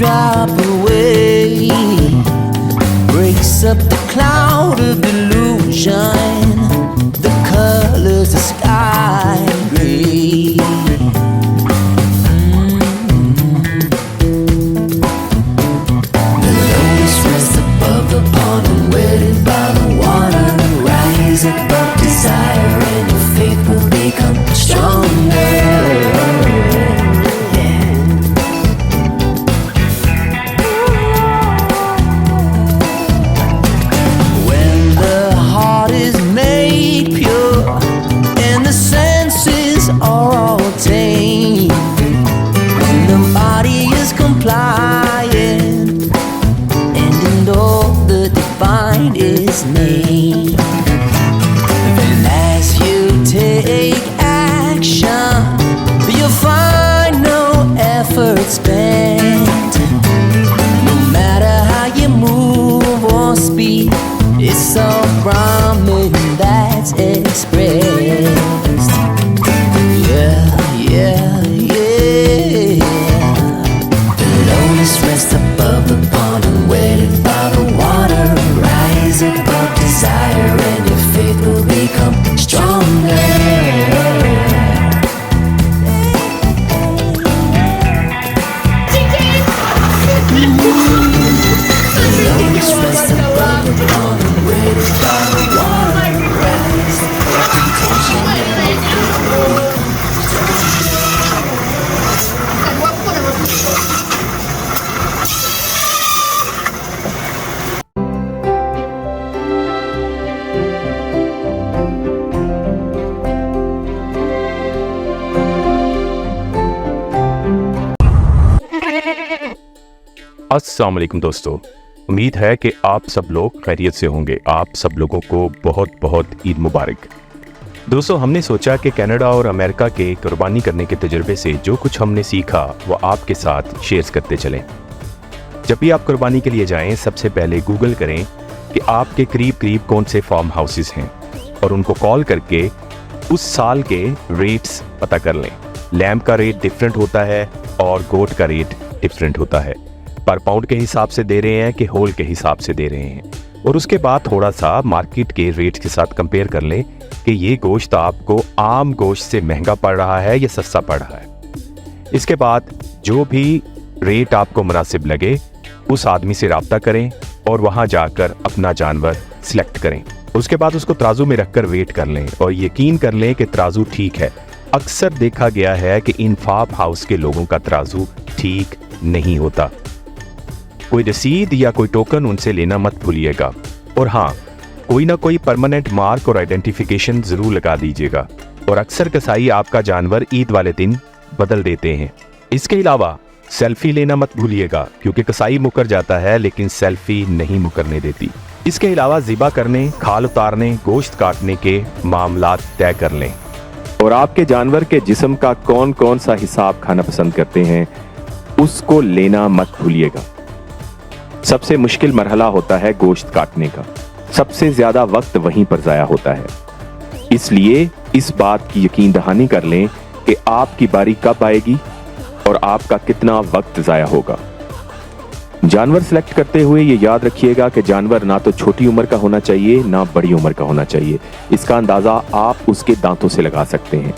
drop away, breaks up the cloud of illusion, the colors of sky gray. The lotus rests above the pond and wetted by the water. Rise above desire and your faith will become stronger. His name. And as you take action, you'll find no effort spent. No matter how you move or speak, it's all Brahman that's expressed. Yeah, yeah, yeah. The lotus rests above the pond and wetted by the water. Rise above desire and your faith will become stronger. The lotus rests above the pond and wetted by the water. Rise above detention and your faith will become stronger. अस्सलाम वालेकुम दोस्तों, उम्मीद है कि आप सब लोग खैरियत से होंगे। आप सब लोगों को बहुत बहुत ईद मुबारक। दोस्तों, हमने सोचा कि कनाडा और अमेरिका के कुर्बानी करने के तजुर्बे से जो कुछ हमने सीखा वो आपके साथ शेयर करते चलें। जब भी आप कुर्बानी के लिए जाएं, सबसे पहले गूगल करें कि आपके करीब करीब कौन से फार्म हाउसेस हैं और उनको कॉल करके उस साल के रेट्स पता कर लें। लैम्ब का रेट डिफरेंट होता है और गोट का रेट डिफरेंट होता है। पर पाउंड के हिसाब से दे रहे हैं कि होल के हिसाब से दे रहे हैं। और उसके बाद थोड़ा सा मार्केट के रेट के साथ कंपेयर कर लें कि ये गोश्त आपको आम गोश्त से महंगा पड़ रहा है या सस्ता पड़ रहा है। इसके बाद जो भी रेट आपको मुनासिब लगे उस आदमी से रब्ता करें और वहाँ जाकर अपना जानवर सिलेक्ट करें। उसके बाद उसको तराजू में रखकर वेट कर लें और यकीन कर लें कि तराजू ठीक है। अक्सर देखा गया है कि इन फार्म हाउस के लोगों का तराजू ठीक नहीं होता। कोई रसीद या कोई टोकन उनसे लेना मत भूलिएगा। और हाँ, कोई ना कोई परमानेंट मार्क और आइडेंटिफिकेशन जरूर लगा दीजिएगा। और अक्सर कसाई आपका जानवर ईद वाले दिन बदल देते हैं। इसके अलावा सेल्फी लेना मत भूलिएगा, क्योंकि कसाई मुकर जाता है लेकिन सेल्फी नहीं मुकरने देती। इसके अलावा ज़िबा करने, खाल उतारने, गोश्त काटने के मामलात तय कर लें। और आपके जानवर के जिस्म का कौन कौन सा हिसाब खाना पसंद करते हैं उसको लेना मत भूलिएगा। सबसे मुश्किल मरहला होता है गोश्त काटने का। सबसे ज्यादा वक्त वहीं पर जाया होता है। इसलिए इस बात की यकीन दहानी कर लें कि आपकी बारी कब आएगी और आपका कितना वक्त जाया होगा। जानवर सिलेक्ट करते हुए ये याद रखिएगा कि जानवर ना तो छोटी उम्र का होना चाहिए ना बड़ी उम्र का होना चाहिए। इसका अंदाजा आप उसके दांतों से लगा सकते हैं।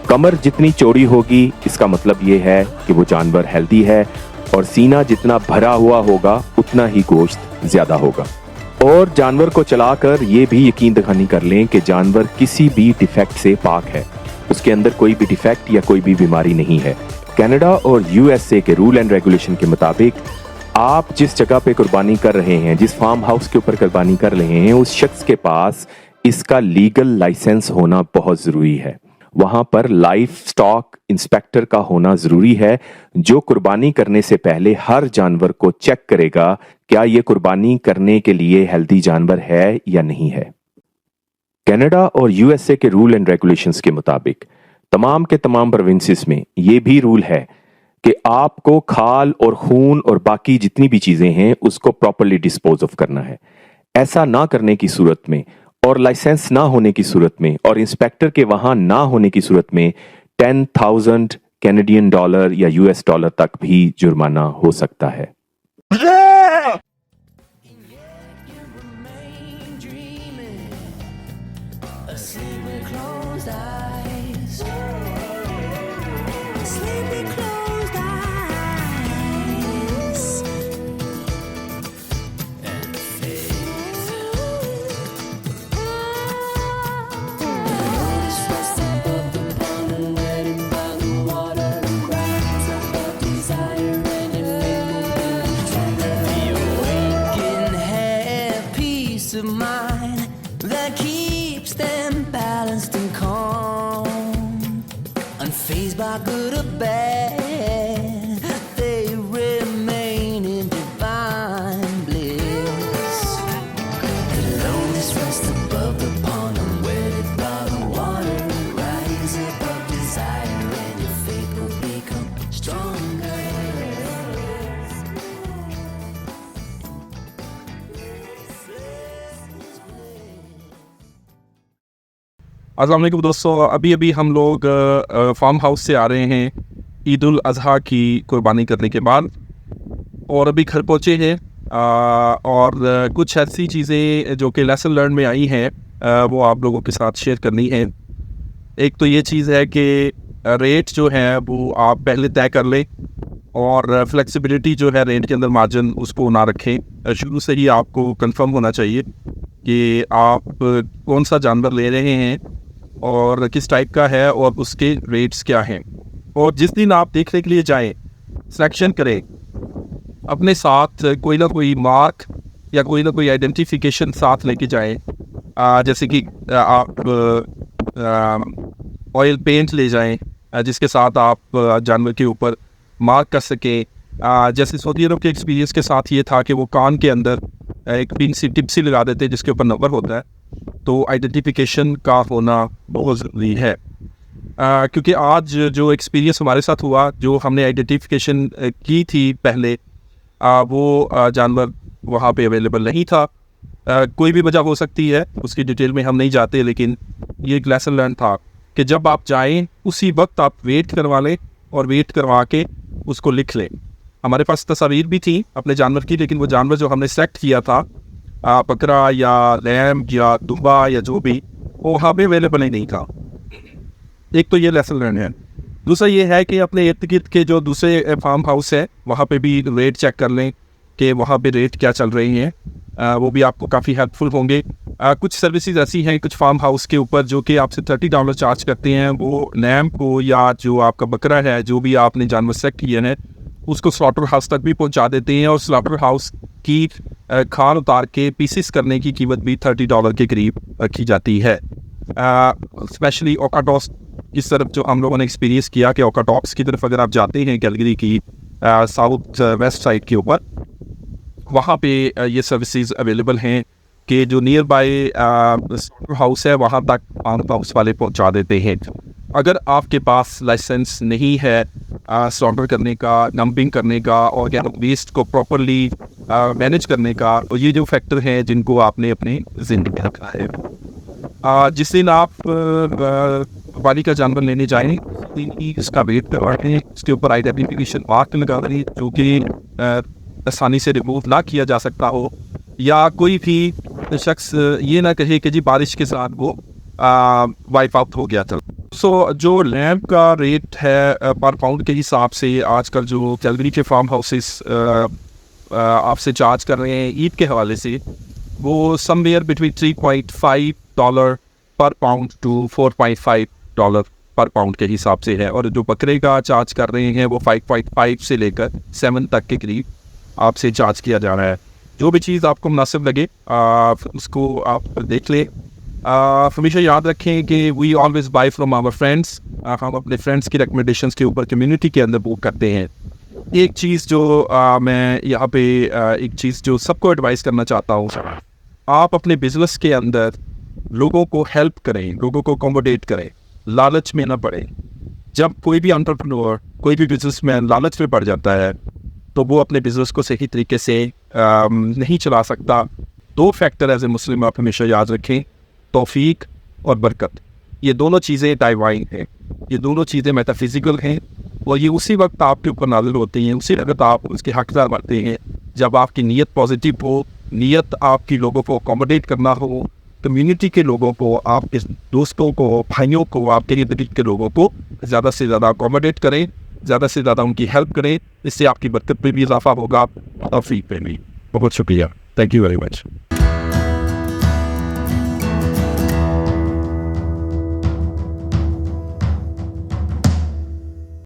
कमर जितनी चौड़ी होगी इसका मतलब ये है कि वो जानवर हेल्दी है, और सीना जितना भरा हुआ होगा उतना ही गोश्त ज्यादा होगा। और जानवर को चलाकर ये भी यकीन दहानी कर लें कि जानवर किसी भी डिफेक्ट से पाक है। उसके अंदर कोई भी डिफेक्ट या कोई भी बीमारी नहीं है। कनाडा और यूएसए के रूल एंड रेगुलेशन के मुताबिक आप जिस जगह पे कुर्बानी कर रहे हैं, जिस फार्म हाउस के ऊपर कुर्बानी कर रहे हैं, उस शख्स के पास इसका लीगल लाइसेंस होना बहुत जरूरी है। वहां पर लाइफ स्टॉक इंस्पेक्टर का होना जरूरी है, जो कुर्बानी करने से पहले हर जानवर को चेक करेगा क्या ये कुर्बानी करने के लिए हेल्दी जानवर है या नहीं है। कनाडा और यूएसए के रूल एंड रेगुलेशंस के मुताबिक तमाम के तमाम प्रोविंसेस में ये भी रूल है कि आपको खाल और खून और बाकी जितनी भी चीजें हैं उसको प्रॉपर्ली डिस्पोज ऑफ करना है। ऐसा ना करने की सूरत में और लाइसेंस ना होने की सूरत में और इंस्पेक्टर के वहां ना होने की सूरत में 10,000 कैनेडियन डॉलर या यूएस डॉलर तक भी जुर्माना हो सकता है। Remain dreaming, asleep with closed eyes. Asleep with closed eyes. And faith. Notice what's above the pond and waiting by the water and rise above desire and your faith will be true. The awakened have peace of mind that keeps them balanced and calm, unfazed by good or bad. They remain in divine bliss. The lotus rests above the pond, unwedded by the water, rise above desire, and your faith will become stronger. अस्सलाम वालेकुम दोस्तों, अभी हम लोग farm house से आ रहे हैं ईद उल अज़हा की कुर्बानी करने के बाद, और अभी घर पहुँचे हैं। और कुछ ऐसी चीज़ें जो कि लेसन लर्न में आई हैं वो आप लोगों के साथ शेयर करनी है। एक तो ये चीज़ है कि रेट जो है वो आप पहले तय कर लें, और फ्लेक्सिबिलिटी जो है रेट के अंदर मार्जिन उसको ना रखें। शुरू से ही आपको कंफर्म होना चाहिए कि आप कौन सा जानवर ले रहे हैं और किस टाइप का है और उसके रेट्स क्या हैं। और जिस दिन आप देखने के लिए जाएं, सिलेक्शन करें, अपने साथ कोई ना कोई मार्क या कोई ना कोई आइडेंटिफिकेशन साथ लेके जाएं। जैसे कि आप ऑयल पेंट ले जाएं जिसके साथ आप जानवर के ऊपर मार्क कर सकें। जैसे सऊदी अरब के एक्सपीरियंस के साथ ये था कि वो कान के अंदर एक पिन सी टिप सी लगा देते हैं जिसके ऊपर नंबर होता है, तो आइडेंटिफिकेशन का होना बहुत ज़रूरी है। क्योंकि आज जो एक्सपीरियंस हमारे साथ हुआ, जो हमने आइडेंटिफिकेशन की थी पहले, वो जानवर वहाँ पे अवेलेबल नहीं था। कोई भी वजह हो सकती है, उसकी डिटेल में हम नहीं जाते, लेकिन ये एक लेसन लर्न था कि जब आप जाएं उसी वक्त आप वेट करवा लें, और वेट करवा के उसको लिख लें। हमारे पास तस्वीर भी थी अपने जानवर की, लेकिन वो जानवर जो हमने सेलेक्ट किया था, बकरा या लैम या दुम्बा या जो भी, वो वहाँ पे अवेलेबल ही नहीं था। एक तो ये लेसन लर्न है। दूसरा ये है कि अपने इर्द गिर्द के जो दूसरे फार्म हाउस है वहाँ पे भी रेट चेक कर लें कि वहाँ पे रेट क्या चल रही हैं। वो भी आपको काफ़ी हेल्पफुल होंगे। कुछ सर्विसेज ऐसी हैं कुछ फार्म हाउस के ऊपर जो कि आपसे $30 चार्ज करते हैं। वो लैम को या जो आपका बकरा है, जो भी आपने जानवर सेलेक्ट किया है, उसको स्लॉटर हाउस तक भी पहुंचा देते हैं, और स्लॉटर हाउस की खाल उतार के पीसेस करने की कीमत भी $30 के करीब रखी जाती है। स्पेशली ओकाटॉस इस तरफ जो हम लोगों ने एक्सपीरियंस किया कि ओकाटॉस की तरफ अगर आप जाते हैं कैलगरी की साउथ वेस्ट साइड के ऊपर, वहाँ पे ये सर्विसेज अवेलेबल हैं कि जो नियर बाय स्लॉटर हाउस है वहाँ तक फार्म हाउस वाले पहुँचा देते हैं। अगर आपके पास लाइसेंस नहीं है स्लॉटर करने का, नंबिंग करने का, ऑर्गेनिक वेस्ट को प्रॉपरली मैनेज करने का, और ये जो फैक्टर हैं जिनको आपने अपने ज़िंदगी में रखा है। जिस दिन आप वाली का जानवर लेने जाएं, इसका वेट करवाएं, इसके ऊपर आइडेंटिफिकेशन मार्क लगा दें जो कि आसानी से रिमूव ना किया जा सकता हो, या कोई भी शख्स ये ना कहे कि जी बारिश के साथ वो वाइप आउट हो गया था। सो जो लैम्प का रेट है पर पाउंड के हिसाब से आजकल जो कैलगरी के फार्म हाउसेस आपसे चार्ज कर रहे हैं ईद के हवाले से, वो समवेयर बिटवीन $3.5 पर पाउंड टू $4.5 पर पाउंड के हिसाब से है। और जो बकरे का चार्ज कर रहे हैं वो 5.5 से लेकर 7 तक के करीब आपसे चार्ज किया जा रहा है। जो भी चीज़ आपको मुनासिब लगे उसको आप देख लें। हमेशा याद रखें कि we always buy from our friends. हम अपने फ्रेंड्स की रिकमेंडेशंस के ऊपर कम्युनिटी के अंदर बुक करते हैं। एक चीज़ जो मैं यहाँ पे एक चीज़ जो सबको एडवाइस करना चाहता हूँ, आप अपने बिजनेस के अंदर लोगों को हेल्प करें, लोगों को अकोमोडेट करें, लालच में ना पड़े। जब कोई भी एंटरप्रेन्योर, कोई भी बिजनेसमैन लालच में पड़ जाता है तो वो अपने बिजनेस को सही तरीके से नहीं चला सकता। 2 फैक्टर एज ए मुस्लिम आप हमेशा याद रखें, तौफीक और बरकत। ये दोनों चीज़ें डाइवाइन हैं, ये दोनों चीज़ें मेटाफिजिकल हैं, और ये उसी वक्त आपके ऊपर नाज़िल होते हैं, उसी वक्त आप उसके हकदार बनते हैं जब आपकी नीयत पॉजिटिव हो, नीयत आपकी लोगों को अकोमोडेट करना हो, कम्युनिटी के लोगों को, आपके दोस्तों को, भाइयों को, आपके इर्द गिर्द के लोगों को ज़्यादा से ज़्यादा अकोमोडेट करें, ज़्यादा से ज़्यादा उनकी हेल्प करें। इससे आपकी बरकत पे भी इजाफा होगा और फी पे भी। बहुत शुक्रिया, थैंक यू वेरी मच।